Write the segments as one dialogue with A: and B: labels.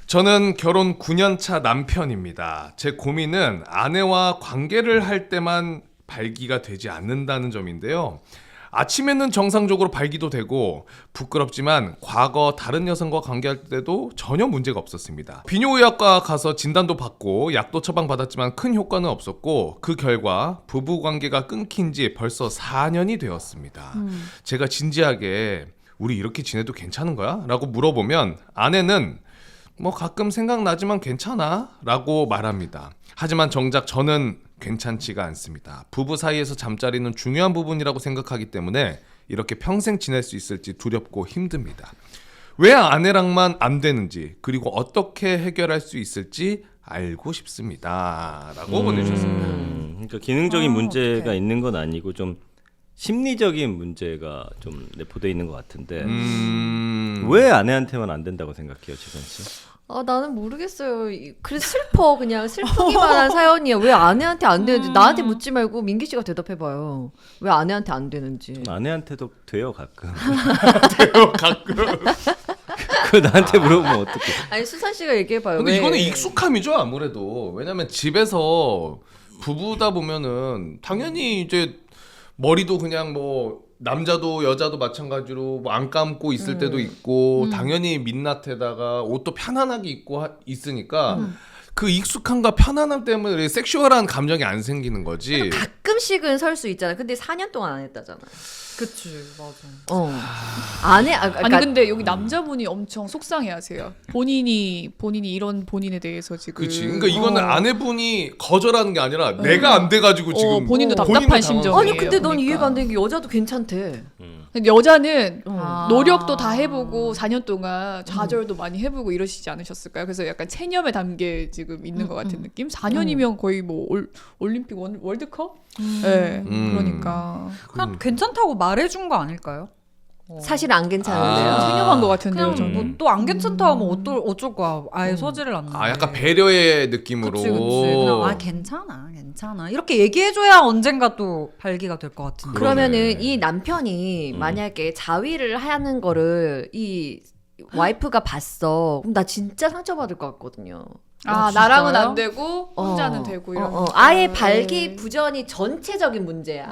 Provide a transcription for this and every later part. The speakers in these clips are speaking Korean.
A: 저는 결혼 9년차 남편입니다. 제 고민은 아내와 관계를 할 때만 발기가 되지 않는다는 점인데요. 아침에는 정상적으로 발기도 되고 부끄럽지만 과거 다른 여성과 관계할 때도 전혀 문제가 없었습니다. 비뇨의학과 가서 진단도 받고 약도 처방받았지만 큰 효과는 없었고 그 결과 부부관계가 끊긴 지 벌써 4년이 되었습니다. 제가 진지하게 우리 이렇게 지내도 괜찮은 거야? 라고 물어보면 아내는 뭐 가끔 생각나지만 괜찮아 라고 말합니다. 하지만 정작 저는 괜찮지가 않습니다. 부부 사이에서 잠자리는 중요한 부분이라고 생각하기 때문에 이렇게 평생 지낼 수 있을지 두렵고 힘듭니다. 왜 아내랑만 안 되는지 그리고 어떻게 해결할 수 있을지 알고 싶습니다 라고 보내주셨습니다.
B: 그러니까 기능적인 문제가
C: 어떡해.
B: 있는 건 아니고 좀 심리적인 문제가 좀 내포되어 있는 것 같은데 왜 아내한테만 안 된다고 생각해요, 지선 씨?
D: 나는 모르겠어요. 그래 슬퍼 그냥 슬프기만 한 사연이야. 왜 아내한테 안 되는지 나한테 묻지 말고 민기 씨가 대답해봐요. 왜 아내한테 안 되는지.
B: 아내한테도 돼요 가끔.
A: 돼요, 가끔.
B: 그 나한테 물어보면 어떡해?
D: 아니 수산 씨가 얘기해봐요.
A: 근데
D: 왜?
A: 이거는 익숙함이죠, 아무래도. 왜냐면 집에서 부부다 보면은 당연히 이제 머리도 그냥 뭐 남자도 여자도 마찬가지로 뭐 안 감고 있을 때도 있고 당연히 민낯에다가 옷도 편안하게 입고 있으니까 그 익숙함과 편안함 때문에 섹슈얼한 감정이 안 생기는 거지.
D: 가끔씩은 설 수 있잖아. 근데 4년 동안 안 했다잖아.
C: 그치 맞아.
D: 아니
E: 아니 근데 여기 남자분이 엄청 속상해하세요. 본인이 이런 본인에 대해서 지금.
A: 그렇지. 그러니까 이거는 아내분이 거절하는 게 아니라 내가 안 돼가지고 지금
E: 본인도 답답한
A: 본인도
E: 심정이에요.
D: 아니 근데 넌
E: 그러니까.
D: 이해가 안 되는 게 여자도 괜찮대.
E: 근데 여자는
C: 아.
E: 노력도 다 해보고 4년 동안 좌절도 많이 해보고 이러시지 않으셨을까요? 그래서 약간 체념에 담겨 지금 있는 것 같은 느낌? 4년이면 거의 뭐 올림픽 월드컵? 네, 그러니까
C: 그냥 괜찮다고 말해준 거 아닐까요?
D: 사실 안 괜찮은데요.
E: 체념한 것 같은데요,
C: 그냥
E: 저는.
C: 뭐 또 안 괜찮다 하면 어쩔 거야. 아예 서지를 않는데.
A: 아 약간 배려의 느낌으로.
C: 그치. 그냥 괜찮아. 이렇게 얘기해줘야 언젠가 또 발기가 될 것 같은데.
D: 그러면은 이 남편이 만약에 자위를 하는 거를 이 와이프가 봤어. 그럼 나 진짜 상처받을 것 같거든요.
E: 아,
C: 진짜요?
E: 나랑은 안 되고 혼자는 되고 이런.
D: 아예 발기 부전이 전체적인 문제야.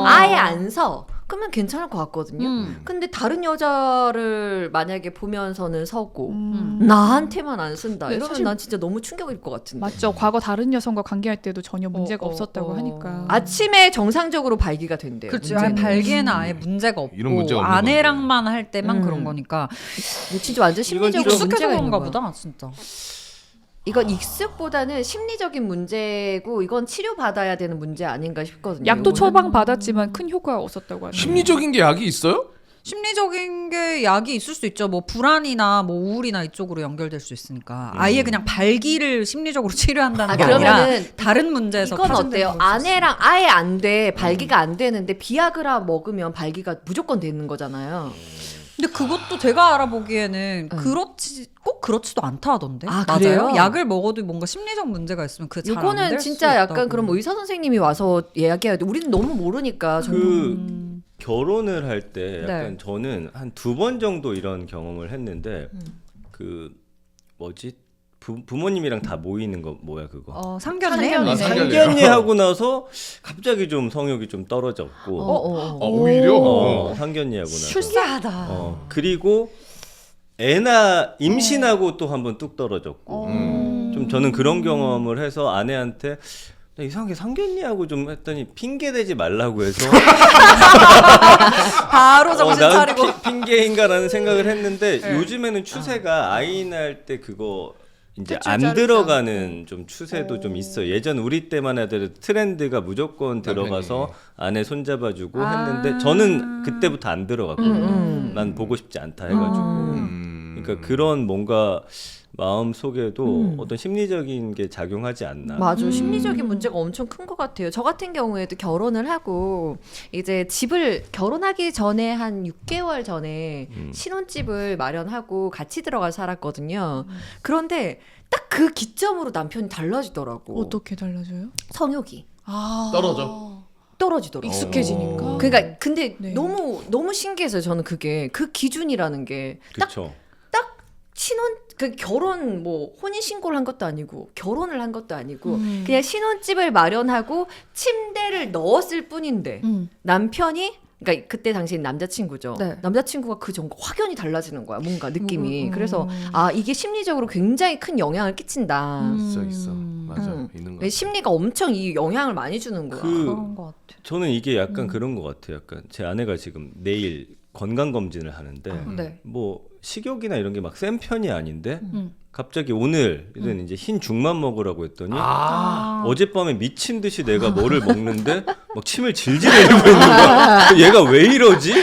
D: 아예 안 서. 그러면 괜찮을 것 같거든요. 근데 다른 여자를 만약에 보면서는 서고 나한테만 안 쓴다.
E: 네,
D: 이러면
E: 사실-
D: 난 진짜 너무 충격일 것 같은데.
E: 맞죠. 과거 다른 여성과 관계할 때도 전혀 문제가 없었다고 하니까.
D: 아침에 정상적으로 발기가 된대요.
C: 그렇지.
D: 문제는.
C: 아예 발기에는 아예 문제가 없고
A: 이런 문제가 없는
C: 아내랑만 할 때만 그런 거니까.
D: 진짜 완전 심리적으로
C: 익숙해서
D: 문제가 있는
C: 그런가
D: 거야.
C: 보다 진짜.
D: 이건 익숙보다는 심리적인 문제고 이건 치료받아야 되는 문제 아닌가 싶거든요.
E: 약도
D: 이거는.
E: 처방 받았지만 큰 효과가 없었다고 하네요.
A: 심리적인 게 약이 있어요?
C: 심리적인 게 약이 있을 수 있죠. 뭐 불안이나 뭐 우울이나 이쪽으로 연결될 수 있으니까 아예 그냥 발기를 심리적으로 치료한다는 게 아니라
D: 그러면은
C: 다른 문제에서
D: 이건
C: 파생되는
D: 어때요?
C: 걸수 있어요.
D: 아내랑 아예 안 돼. 발기가 안 되는데 비아그라 먹으면 발기가 무조건 되는 거잖아요.
C: 근데 그것도 제가 알아보기에는 꼭 그렇지도 않다 하던데.
D: 아,
C: 맞아요?
D: 그래요?
C: 약을 먹어도 뭔가 심리적 문제가 있으면 그게 잘 안
D: 이거는
C: 될 수
D: 진짜 약간
C: 있다고.
D: 그럼 의사 선생님이 와서 이야기해야 돼. 우리는 너무 모르니까.
B: 그 결혼을 할 때 약간
C: 네.
B: 저는 한 2번 정도 이런 경험을 했는데 그 뭐지 부모님이랑 다 모이는 거 뭐야 그거
C: 상견례?
D: 상견례.
A: 아,
B: 상견례 하고 나서 갑자기 좀 성욕이 좀 떨어졌고
A: 오히려.
B: 상견례 하고 나서
C: 신기하다.
B: 그리고 애나 임신하고 또 한번 뚝 떨어졌고 좀 저는 그런 경험을 해서 아내한테 나 이상하게 상견례하고 좀 했더니 핑계 대지 말라고 해서
C: 바로 정신
B: 나는
C: 차리고.
B: 핑계인가라는 생각을 했는데 요즘에는 추세가 아이 낳을 때 그거 이제 안 들어가는 좀 추세도 좀 있어요. 예전 우리 때만 하더라도 트렌드가 무조건 들어가서 아내 손잡아주고 했는데 저는 그때부터 안 들어갔거든요. 난 보고 싶지 않다 해가지고. 그러니까 그런 뭔가 마음 속에도 어떤 심리적인 게 작용하지 않나.
D: 맞아. 심리적인 문제가 엄청 큰 것 같아요. 저 같은 경우에도 결혼을 하고 이제 집을 결혼하기 전에 한 6개월 전에 신혼집을 마련하고 같이 들어가 살았거든요. 그런데 딱 그 기점으로 남편이 달라지더라고.
E: 어떻게 달라져요?
D: 성욕이 떨어지더라고.
E: 익숙해지니까.
D: 그러니까 근데
E: 네.
D: 너무 신기했어요. 저는 그게 그 기준이라는 게 딱
B: 그렇죠.
D: 그 결혼 뭐 혼인 신고를 한 것도 아니고 결혼을 한 것도 아니고 그냥 신혼집을 마련하고 침대를 넣었을 뿐인데 남편이 그러니까 그때 당시 남자친구죠.
C: 네.
D: 남자친구가 그 전과 확연히 달라지는 거야. 뭔가 느낌이. 그래서 아 이게 심리적으로 굉장히 큰 영향을 끼친다.
A: 있어. 맞아. 있는 거.
D: 심리가 엄청 이 영향을 많이 주는 거야.
C: 그런 것 같아.
B: 저는 이게 약간 그런 것 같아요. 약간 제 아내가 지금 내일 건강 검진을 하는데
C: 네.
B: 뭐 식욕이나 이런 게 막 센 편이 아닌데 갑자기 오늘은 이제 흰 죽만 먹으라고 했더니 어젯밤에 미친 듯이 내가 뭐를 먹는데 막 침을 질질 흘리고 있는 거야. 얘가 왜 이러지?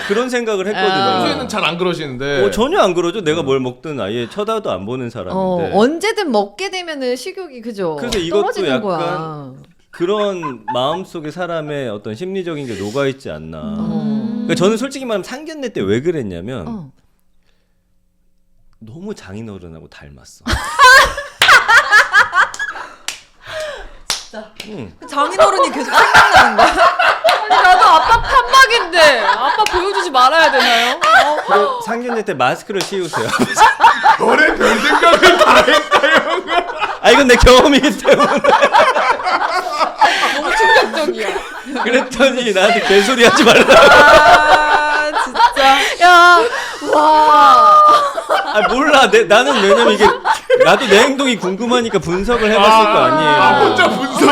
B: 그런 생각을 했거든요.
A: 평소에는 잘 안 그러시는데.
B: 전혀 안 그러죠. 내가 뭘 먹든 아예 쳐다도 안 보는 사람인데.
D: 언제든 먹게 되면은 식욕이 그죠.
B: 그래서 이것도
D: 떨어지는
B: 약간
D: 거야.
B: 그런 마음속에 사람의 어떤 심리적인 게 녹아있지 않나. 그러니까 저는 솔직히 말하면 상견례 때 왜 그랬냐면 너무 장인어른하고 닮았어.
C: 장인어른이 계속 생각나는 거야.
E: 아니 나도 아빠 판박인데 아빠 보여주지 말아야 되나요?
B: 그리고 상견례 때 마스크를 씌우세요.
A: 별의 별 생각을 다 했어요.
B: 아 이건 내 경험이기 때문에.
E: 너무 충격적이야.
B: 그랬더니 나한테 개소리 하지 말라.
C: 아 진짜.
D: 야, 와.
B: 아 몰라. 나는 왜냐면 이게 나도 내 행동이 궁금하니까 분석을 해봤을 거 아니에요.
A: 혼자 분석.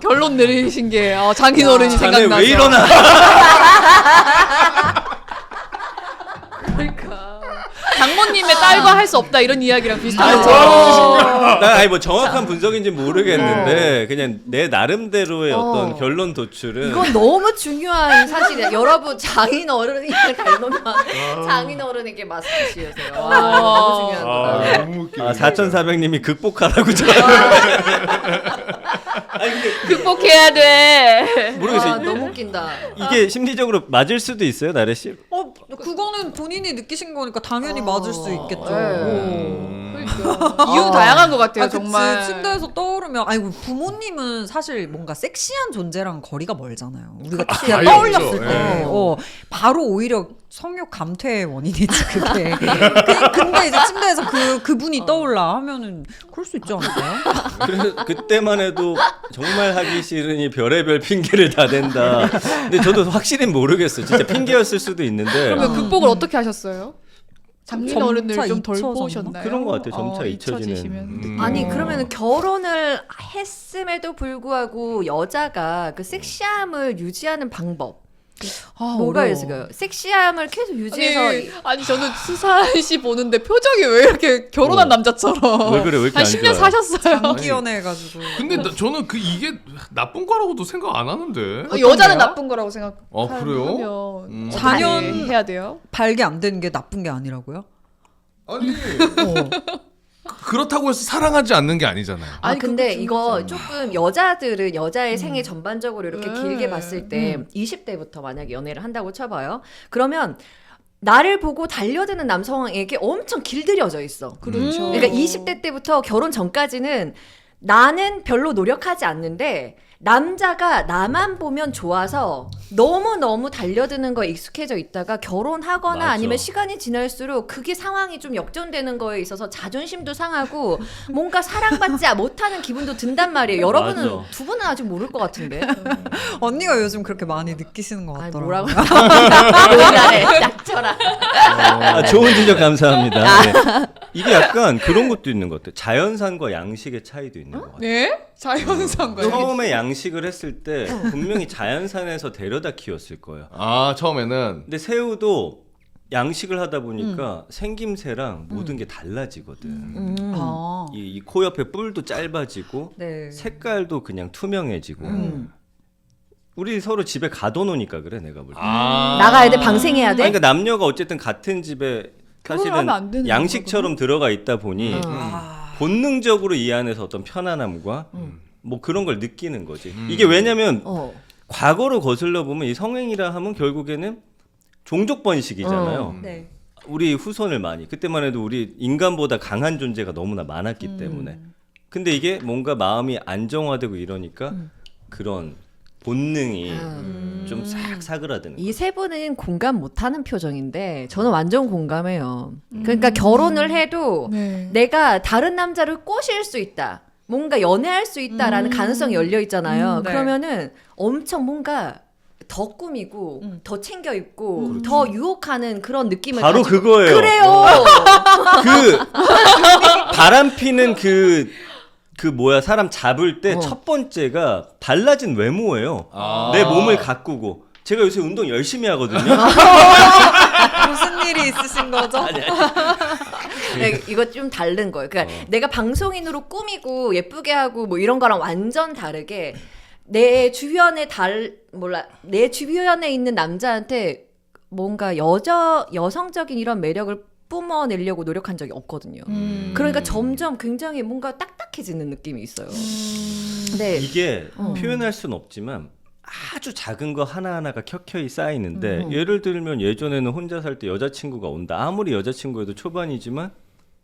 E: 결론 내리신 게 장인어른이
B: 자네
E: 생각나서.
B: 왜 일어나?
E: 그러니까 장모님의 딸과 할 수 없다 이런 이야기랑 비슷한
B: 아니,
E: 거죠.
B: 나 아니 뭐 정확한 분석인지 모르겠는데 그냥 내 나름대로의 어떤 결론 도출은
D: 이건 너무 중요한 사실이야. 여러분 장인어른이 닮으면 장인어른에게 마스크 씌우세요. 너무 중요한 거다.
A: 너무 웃기네.
B: 4,400님이 극복하라고 저. 아니 근데
E: 극복해야 돼.
B: 모르겠어요.
D: 너무 웃긴다.
B: 이게 심리적으로 맞을 수도 있어요, 나래 씨.
C: 그거는 본인이 느끼신 거니까 당연히 맞을 수 있겠죠.
E: 그러니까. 이유 다양한 것 같아요,
C: 그치.
E: 정말.
C: 침대에서 떠오르면 아이고 부모님은 사실 뭔가 섹시한 존재랑 거리가 멀잖아요. 우리가 그냥
A: 아예
C: 떠올렸을
A: 없죠.
C: 때,
A: 예.
C: 바로 오히려 성욕 감퇴의 원인이지 그게. 근데 이제 침대에서 그분이 떠올라 하면은 그럴 수 있지 않을까요?
B: 그래서 그때만 해도 정말 하기 싫으니 별의별 핑계를 다 댄다. 근데 저도 확실히 모르겠어요. 진짜 핑계였을 수도 있는데
E: 그러면 극복을 어떻게 하셨어요? 장인어른을
C: 점차
E: 좀 덜
C: 잊혀졌나?
E: 보셨나요?
B: 그런 것 같아요. 점차 잊혀지는.
E: 잊혀지시면.
D: 아니 그러면 결혼을 했음에도 불구하고 여자가 그 섹시함을 유지하는 방법 뭐가
C: 어려워.
D: 있을까요? 섹시함을 계속 유지해서
E: 아니 저는 수산 씨 보는데 표정이 왜 이렇게 결혼한 남자처럼
B: 왜 그래? 왜 이렇게
E: 한
B: 안
E: 10년
B: 좋아요?
E: 사셨어요.
C: 장기 연애해가지고.
A: 근데 저는 이게 나쁜 거라고도 생각 안 하는데.
E: 여자는 나쁜 거라고 생각.
A: 그래요?
C: 자녀-
E: 해야 돼요.
C: 발기 안 되는 게 나쁜 게 아니라고요?
A: 아니 그렇다고 해서 사랑하지 않는 게 아니잖아요.
D: 아니 근데
E: 그거
D: 이거
E: 중요하잖아.
D: 조금 여자들은 여자의 생애 전반적으로 이렇게
E: 네.
D: 길게 봤을 때 20대부터 만약에 연애를 한다고 쳐봐요. 그러면 나를 보고 달려드는 남성에게 엄청 길들여져 있어.
E: 그렇죠.
D: 그러니까 20대 때부터 결혼 전까지는 나는 별로 노력하지 않는데 남자가 나만 보면 좋아서 너무너무 달려드는 거에 익숙해져 있다가 결혼하거나
B: 맞아.
D: 아니면 시간이 지날수록 그게 상황이 좀 역전되는 거에 있어서 자존심도 상하고 뭔가 사랑받지 못하는 기분도 든단 말이에요. 여러분은
B: 맞아.
D: 두 분은 아직 모를 것 같은데.
C: 언니가 요즘 그렇게 많이 느끼시는 것
D: 아니,
C: 같더라고요.
D: 뭐라고? 요리하래. 닥쳐라.
B: 좋은 지적 감사합니다. 네. 이게 약간 그런 것도 있는 것 같아요. 자연산과 양식의 차이도 있는 것 같아요.
E: 네? 자연산과
B: 처음에 양식을 했을 때 분명히 자연산에서 데려다 키웠을 거예요.
A: 처음에는
B: 근데 새우도 양식을 하다 보니까 생김새랑 모든 게 달라지거든.
C: 아,
B: 이 코 옆에 뿔도 짧아지고
C: 네.
B: 색깔도 그냥 투명해지고. 우리 서로 집에 가둬놓으니까 그래 내가 볼 때.
D: 나가야 돼? 방생해야 돼?
B: 아니, 그러니까 남녀가 어쨌든 같은 집에 사실은
E: 하면 안 되는
B: 양식처럼 들어가 있다 보니 본능적으로 이 안에서 어떤 편안함과 뭐 그런 걸 느끼는 거지. 이게 왜냐면 과거로 거슬러 보면 이 성행이라 하면 결국에는 종족 번식이잖아요.
C: 네.
B: 우리 후손을 많이 그때만 해도 우리 인간보다 강한 존재가 너무나 많았기 때문에. 근데 이게 뭔가 마음이 안정화되고 이러니까 그런 본능이 좀 싹 사그라드는.
D: 이 세 분은 공감 못하는 표정인데 저는 완전 공감해요. 그러니까 결혼을 해도
E: 네.
D: 내가 다른 남자를 꼬실 수 있다. 뭔가 연애할 수 있다라는 가능성이 열려 있잖아요.
C: 네.
D: 그러면은 엄청 뭔가 더 꾸미고 더 챙겨 입고 더 유혹하는 그런 느낌을
B: 바로
D: 가지고
B: 그거예요.
D: 그래요.
B: 그 바람 피는 그 뭐야 사람 잡을 때 첫 번째가 달라진 외모예요.
A: 아.
B: 내 몸을 가꾸고. 제가 요새 운동 열심히 하거든요.
C: 무슨 일이 있으신 거죠?
D: 네, 이거 좀 다른 거예요. 그러니까 내가 방송인으로 꾸미고 예쁘게 하고 뭐 이런 거랑 완전 다르게 내 주변에 내 주변에 있는 남자한테 뭔가 여성적인 이런 매력을 뿜어내려고 노력한 적이 없거든요. 그러니까 점점 굉장히 뭔가 딱딱해지는 느낌이 있어요. 네.
B: 이게 표현할 수는 없지만 아주 작은 거 하나하나가 켜켜이 쌓이는데 예를 들면 예전에는 혼자 살 때 여자친구가 온다. 아무리 여자친구여도 초반이지만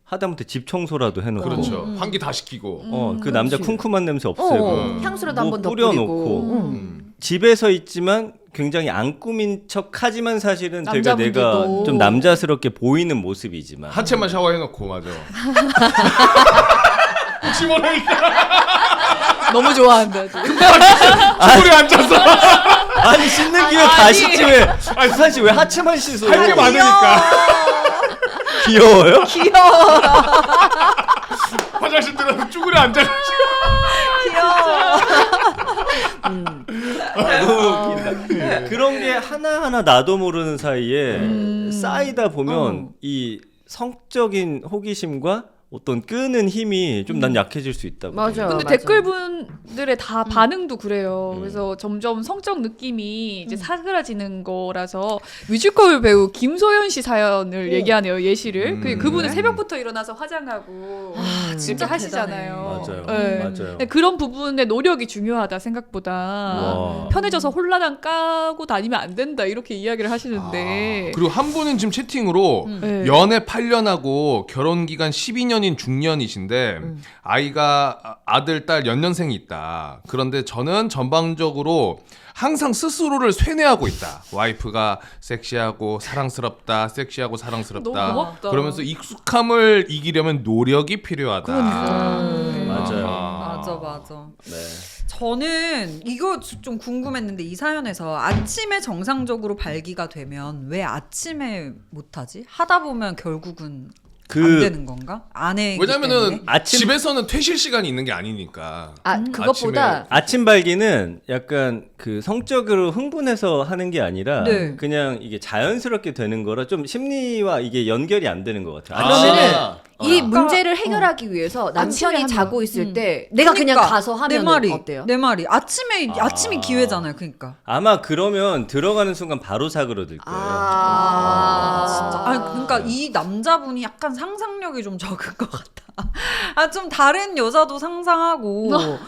B: 하다못해 집 청소라도 해놓고
A: 그렇죠. 환기 다 시키고.
B: 그 남자
D: 그렇지.
B: 쿰쿰한 냄새 없애고
D: 향수라도
B: 뭐
D: 한번 더
B: 뿌려놓고.
D: 뿌리고.
B: 집에서 있지만 굉장히 안 꾸민 척 하지만 사실은 내가
E: 남자분들도.
B: 좀 남자스럽게 보이는 모습이지만
A: 하체만 샤워해놓고 맞아. 혹시 모르니까
E: 너무 좋아한다.
A: 쭈그려 앉아서
B: 아니 씻는 김에 다 씻지 왜 아니 사실 왜 하체만 씻어
A: 할 게 많으니까.
B: 귀여워요?
D: 귀여워.
A: 화장실 들어서 쭈그려 앉아가지고.
B: 너무 웃긴다. 그런 게 하나하나 나도 모르는 사이에 쌓이다 보면 이 성적인 호기심과 어떤 끄는 힘이 좀 난 약해질 수 있다고.
D: 맞아요.
E: 근데 댓글분들의 다 반응도 그래요. 그래서 점점 성적 느낌이 이제 사그라지는 거라서 뮤지컬 배우 김소연 씨 사연을 얘기하네요. 예시를. 그분은 새벽부터 일어나서 화장하고 진짜 하시잖아요.
B: 맞아요.
E: 네.
B: 맞아요.
E: 근데 그런 부분의 노력이 중요하다 생각보다
B: 와.
E: 편해져서 홀라당 까고 다니면 안 된다 이렇게 이야기를 하시는데
A: 그리고 한 분은 지금 채팅으로
E: 네.
A: 연애 8년하고 결혼 기간 12년인 중년이신데 아이가 아들 딸 연년생이 있다. 그런데 저는 전반적으로 항상 스스로를 쇠뇌하고 있다. 와이프가 섹시하고 사랑스럽다. 섹시하고 사랑스럽다.
E: 너무 고맙다.
A: 그러면서 익숙함을 이기려면 노력이 필요하다.
B: 맞아요.
C: 맞아.
B: 네.
C: 저는 이거 좀 궁금했는데 이 사연에서 아침에 정상적으로 발기가 되면 왜 아침에 못하지? 하다 보면 결국은 안 되는 건가? 아내이기
A: 왜냐면은
C: 때문에?
A: 집에서는 퇴실 시간이 있는 게 아니니까.
D: 그것보다
B: 아침 발기는 약간 그 성적으로 흥분해서 하는 게 아니라
C: 네.
B: 그냥 이게 자연스럽게 되는 거라 좀 심리와 이게 연결이 안 되는 것 같아요.
D: 그러면은 이
C: 어.
D: 문제를 해결하기 위해서 남편이
E: 하면.
D: 자고 있을 때 내가 그냥
C: 그러니까,
D: 가서 하면 어때요?
C: 내 말이 아침이 기회잖아요. 그러니까.
B: 아마 그러면 들어가는 순간 바로 사그러들 거예요.
C: 진짜. 그러니까 이 남자분이 약간 상상력이 좀 적은 것 같아. 좀 다른 여자도 상상하고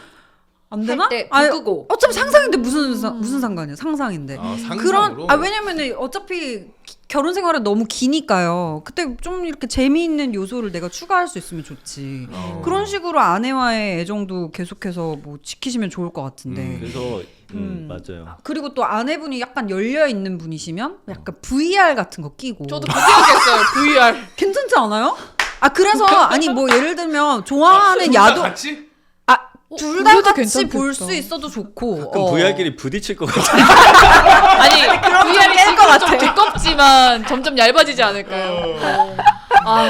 C: 안 되나?
D: 할 때
C: 아니,
D: 부끄고.
C: 어차피 상상인데 무슨 상관이야? 상상인데.
A: 상상으로?
C: 왜냐면은 어차피 결혼 생활은 너무 기니까요. 그때 좀 이렇게 재미있는 요소를 내가 추가할 수 있으면 좋지. 그런 식으로 아내와의 애정도 계속해서 뭐 지키시면 좋을 것 같은데.
B: 그래서 맞아요.
C: 그리고 또 아내분이 약간 열려 있는 분이시면 약간 VR 같은 거 끼고.
E: 저도 그렇게 하겠어요. VR.
C: 괜찮지 않아요? 그래서 아니 뭐 예를 들면 좋아하는 야동
A: 같이?
C: 둘 다
E: 그래도
C: 같이
E: 괜찮겠다.
C: 볼 수 있어도 좋고.
B: 그럼 VR끼리 부딪힐 것 같아요.
E: 아니 VR이 지금 좀 두껍지만 점점 얇아지지 않을까요?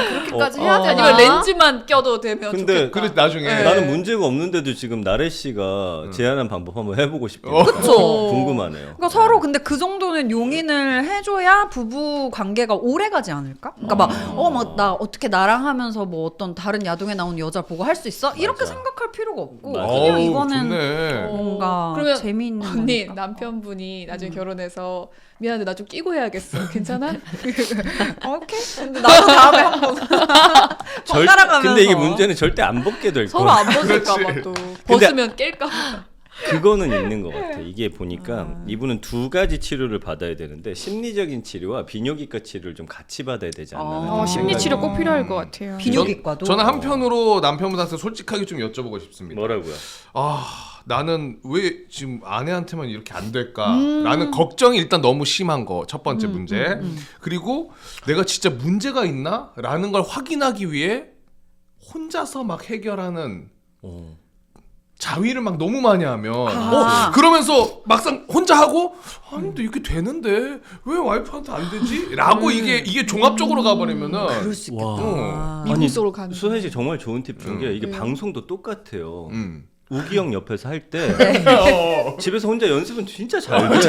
D: 그렇게까지 해야 되나?
E: 아니면 렌즈만 껴도 되면
B: 근데
E: 좋겠다.
A: 그래 나중에
E: 네.
B: 나는 문제가 없는데도 지금 나래 씨가 제안한 방법 한번 해보고 싶어요.
C: 그쵸.
B: 궁금하네요.
C: 그러니까 서로 근데 그 정도는 용인을 해줘야 부부 관계가 오래 가지 않을까? 그러니까 막 나 어떻게 나랑 하면서 뭐 어떤 다른 야동에 나오는 여자 보고 할 수 있어? 이렇게 생각할 필요가 없고
B: 맞아.
C: 그냥
A: 어우,
C: 이거는
A: 좋네.
C: 뭔가
E: 그러면
C: 재미있는
E: 언니
C: 거니까.
E: 남편분이 나중에 결혼해서 미안한데 나 좀 끼고 해야겠어. 괜찮아?
C: 오케이. 근데 나도 다음에 한번 번갈아 가면서.
B: 근데 이게 문제는 절대 안 벗게 될
E: 서로
B: 거야.
E: 안 벗을까봐
A: 그렇지.
E: 또 벗으면 깰까봐.
B: 그거는 있는 것 같아. 이게 보니까 이분은 두 가지 치료를 받아야 되는데 심리적인 치료와 비뇨기과 치료를 좀 같이 받아야 되지 않나.
E: 심리 치료 꼭 필요할 것 같아요.
C: 비뇨기과도.
A: 저는 한편으로 남편분한테 솔직하게 좀 여쭤보고 싶습니다.
B: 뭐라고요?
A: 나는 왜 지금 아내한테만 이렇게 안 될까라는 걱정이 일단 너무 심한 거 첫 번째 문제. 그리고 내가 진짜 문제가 있나라는 걸 확인하기 위해 혼자서 막 해결하는 자위를 막 너무 많이 하면 그러면서 막상 혼자 하고 아니 근데 이렇게 되는데 왜 와이프한테 안 되지? 라고 이게 종합적으로 가버리면은
C: 그럴 수 있겠다.
B: 아니
E: 미국으로 가는.
B: 수현 씨 정말 좋은 팁 준 게 이게 방송도 똑같아요.
A: 음.
B: 우기영 옆에서 할 때 집에서 혼자 연습은 진짜 잘 돼.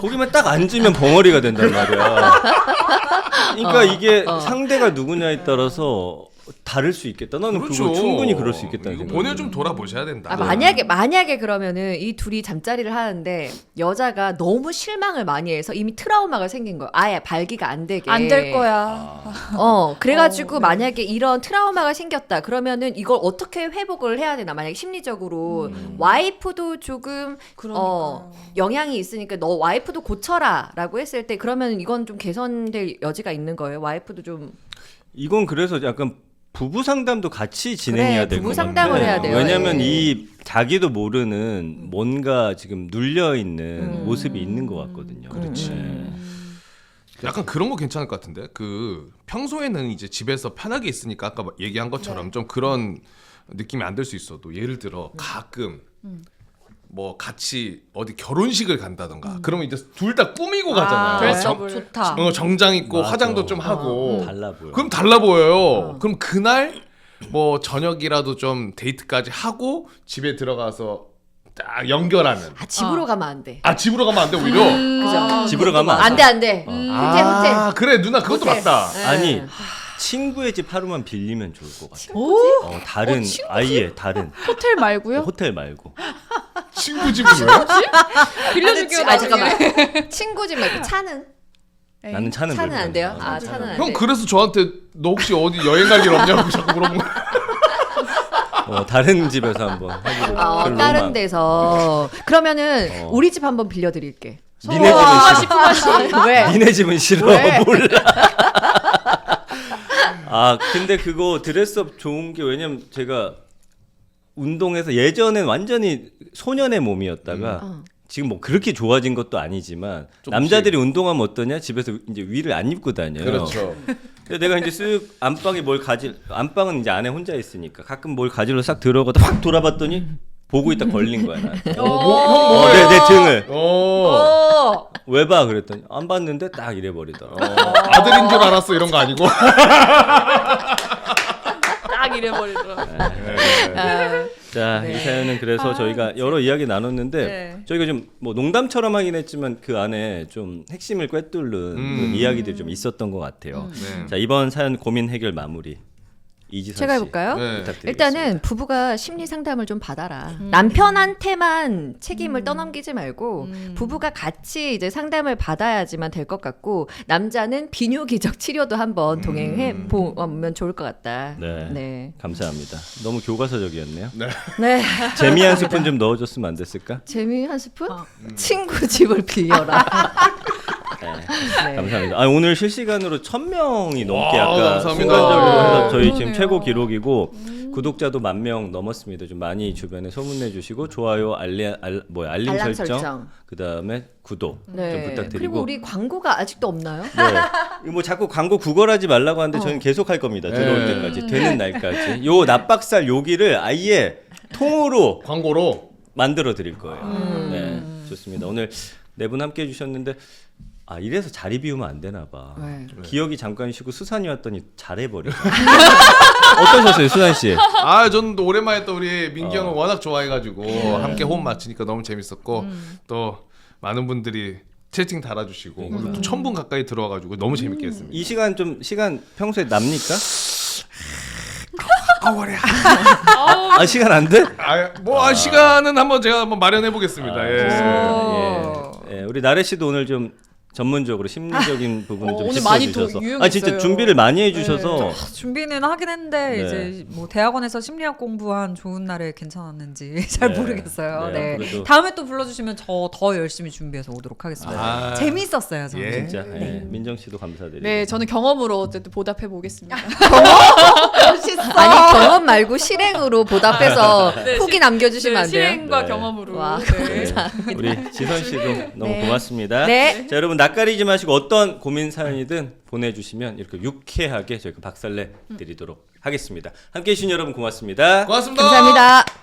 B: 거기만 딱 앉으면 벙어리가 된단 말이야. 그러니까 이게 상대가 누구냐에 따라서 다를 수 있겠다. 나는 그거 충분히 그럴 수 있겠다는
A: 이거
B: 생각.
A: 본인을 좀 돌아보셔야 된다.
D: 만약에 그러면은 이 둘이 잠자리를 하는데 여자가 너무 실망을 많이 해서 이미 트라우마가 생긴 거야. 아예 발기가 안 되게.
E: 안 될 거야.
D: 그래가지고 만약에 이런 트라우마가 생겼다. 그러면은 이걸 어떻게 회복을 해야 되나? 만약에 심리적으로 와이프도 조금 영향이 있으니까 너 와이프도 고쳐라라고 했을 때 그러면 이건 좀 개선될 여지가 있는 거예요. 와이프도 좀.
B: 이건 그래서 약간 부부 상담도 같이 진행해야 될 것 같아요.
D: 부부 상담을 해야 돼요.
B: 왜냐면
D: 예.
B: 이 자기도 모르는 뭔가 지금 눌려 있는 모습이 있는 것 같거든요.
A: 그렇지. 약간 그런 거 괜찮을 것 같은데 그 평소에는 이제 집에서 편하게 있으니까 아까 얘기한 것처럼 좀 그런 느낌이 안 들 수 있어도 예를 들어 가끔 뭐 같이 어디 결혼식을 간다던가 그러면 이제 둘 다 꾸미고 가잖아요.
E: 드레스업을.
C: 좋다.
A: 정장 입고
B: 맞아.
A: 화장도 좀 하고
B: 달라 보여.
A: 그럼 달라 보여요. 그럼 그날 뭐 저녁이라도 좀 데이트까지 하고 집에 들어가서 딱 연결하는.
D: 집으로 가면 안 돼.
A: 집으로 가면 안 돼 오히려.
D: 그죠?
B: 집으로 가면
D: 안 돼, 안 돼. 호텔.
A: 그래 누나 그것도
D: 호텔.
A: 맞다.
D: 네.
B: 아니 친구의 집 하루만 빌리면 좋을 것 같아.
C: 오?
B: 다른 아예 다른
E: 호텔 말고요?
B: 호텔 말고.
A: 친구 집은 왜?
E: 빌려줄게요.
D: 잠깐만. 친구 집 말고 차는?
B: 나는 차는
D: 차는 안 돼요?
B: 불편해.
D: 차는 안
A: 형
D: 돼.
A: 그래서 저한테 너 혹시 어디 여행 갈 일 없냐고 자꾸 물어본 거야.
B: 다른 집에서 한번 하기로. 별로
D: 다른
B: 막-
D: 데서. 그러면은 우리 집 한번 빌려드릴게.
B: 니네 집은 싫어.
D: 왜?
B: 니네 집은 싫어.
D: 왜?
B: 몰라. 근데 그거 드레스업 좋은 게 왜냐면 제가 운동해서 예전엔 완전히 소년의 몸이었다가 지금 뭐 그렇게 좋아진 것도 아니지만
A: 조금씩.
B: 남자들이 운동하면 어떠냐? 집에서 이제 위를 안 입고 다녀요.
A: 그렇죠.
B: 근데 내가 이제 쓱 안방에 안방은 이제 안에 혼자 있으니까 가끔 뭘 가지러 싹 들어가다 확 돌아봤더니 보고 있다 걸린 거야 나한테. 내 등을 왜 봐? 그랬더니 안 봤는데 딱 이래 버리더라.
A: 아들인 줄 알았어 이런 거 아니고.
E: 딱 이래버리더라.
B: 자, 이 사연은 그래서 저희가 여러 이야기 나눴는데 저희가 좀 뭐 농담처럼 하긴 했지만 그 안에 좀 핵심을 꿰뚫는 그런 이야기들이 좀 있었던 것 같아요.
A: 네.
B: 자, 이번 사연 고민 해결 마무리 이지선
D: 제가
B: 씨
D: 해볼까요?
A: 네.
B: 부탁드리겠습니다.
D: 일단은 부부가 심리 상담을 좀 받아라. 남편한테만 책임을 떠넘기지 말고 부부가 같이 이제 상담을 받아야지만 될 것 같고 남자는 비뇨기적 치료도 한번 동행해 보면 좋을 것 같다.
B: 네. 감사합니다. 너무 교과서적이었네요.
D: 네.
B: 재미 한 스푼 좀 넣어줬으면 안 됐을까?
D: 재미 한 스푼? 친구 집을 빌려라. 네.
B: 감사합니다. 오늘 실시간으로 1,000명이 넘게
A: 와,
B: 아까
A: 감사합니다.
B: 순간적으로 해서 저희 지금
E: 그러네요.
B: 최고 기록이고 구독자도 10,000명 넘었습니다. 좀 많이 주변에 소문내 주시고 좋아요, 알림
D: 알람
B: 설정,
D: 설정.
B: 그다음에 구독 좀
D: 네.
B: 부탁드리고.
D: 그리고 우리 광고가 아직도 없나요?
B: 네. 뭐 자꾸 광고 구걸하지 말라고 하는데 저는 계속 할 겁니다. 들어올
A: 네.
B: 때까지 되는 날까지. 요 납박살 요기를 아예 통으로
A: 광고로.
B: 만들어 드릴 거예요. 네, 좋습니다. 오늘 네 분 함께 해주셨는데 이래서 자리 비우면 안 되나 봐.
D: 네.
B: 기억이 잠깐 쉬고 수산이 왔더니 잘해버려. 어떠셨어요, 수산 씨?
A: 저는 또 오랜만에 또 우리 민기 형을 워낙 좋아해가지고 함께 호흡 맞추니까 너무 재밌었고 또 많은 분들이 채팅 달아주시고 그리고 또 1,000분 가까이 들어와가지고 너무 재밌게 했습니다.
B: 이 시간 평소에 납니까? 시간 안 돼?
A: 시간은 한번 제가 한번 마련해 보겠습니다. 예.
B: 예, 우리 나래 씨도 오늘 좀 전문적으로 심리적인 부분을 좀
E: 오늘 많이 또
B: 짚어주셔서
E: 유용했어요.
B: 진짜 준비를 많이 해주셔서
C: 준비는 하긴 했는데
B: 네.
C: 이제 뭐 대학원에서 심리학 공부한 좋은 날에 괜찮았는지 잘
B: 네.
C: 모르겠어요.
B: 네,
C: 네.
B: 그래도-
C: 다음에 또 불러주시면 저 더 열심히 준비해서 오도록 하겠습니다.
A: 아.
C: 재밌었어요, 저는.
A: 예.
B: 진짜 민정 씨도 감사드리고
E: 네, 저는 경험으로 어쨌든 보답해 보겠습니다.
D: 아니 경험 말고 실행으로 보답해서 후기 남겨주시면 안 돼요?
E: 실행과
B: 네.
E: 경험으로.
D: 와,
E: 네.
B: 우리 지선 씨도 너무
D: 네.
B: 고맙습니다.
D: 네.
B: 자 여러분 낯가리지 마시고 어떤 고민 사연이든 보내주시면 이렇게 유쾌하게 저희가 박살내 드리도록 하겠습니다. 함께해 주신 여러분 고맙습니다.
A: 고맙습니다.
D: 감사합니다.